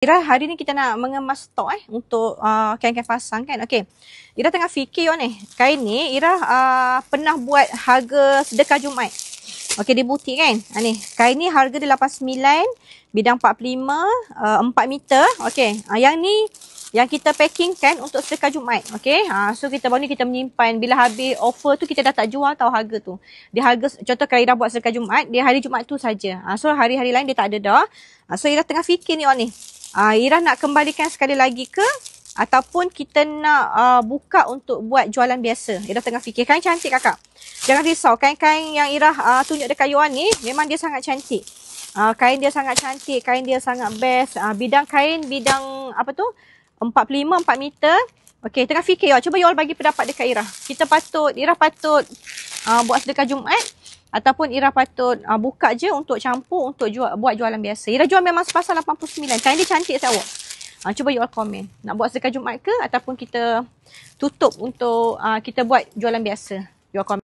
Ira, hari ni kita nak mengemas stok untuk kain-kain pasang kan. Okey. Ira tengah fikir ni. Kain ni Ira pernah buat harga sedekah Jumaat. Okey, di butik kan. Ni, kain ni harga dia 89, bidang 45, 4 meter. Okey. Yang ni yang kita packing kan untuk sedekah Jumaat. Okey. So kita baru ni kita menyimpan, bila habis offer tu kita dah tak jual tahu harga tu. Dia harga, contoh kalau Ira buat sedekah Jumaat, dia hari Jumaat tu saja. So hari-hari lain dia tak ada dah. So Ira tengah fikir ni ni. Ira nak kembalikan sekali lagi ke ataupun kita nak buka untuk buat jualan biasa. Ira tengah fikir. Kain cantik kakak. Jangan risau. Kain-kain yang Ira tunjuk dekat you ni memang dia sangat cantik. Kain dia sangat cantik. Kain dia sangat best. Bidang kain, bidang apa tu? 45, 4 meter. Okey, tengah fikir. Cuba you all bagi pendapat dekat Ira. Ira patut buat sedekah Jumaat ataupun Ira patut buka je untuk campur untuk buat jualan biasa. Ira jual memang sepasang 89. Kain dia cantik saya awak. Cuba you all komen. Nak buat sedekah Jumaat ke ataupun kita tutup untuk kita buat jualan biasa. You all komen.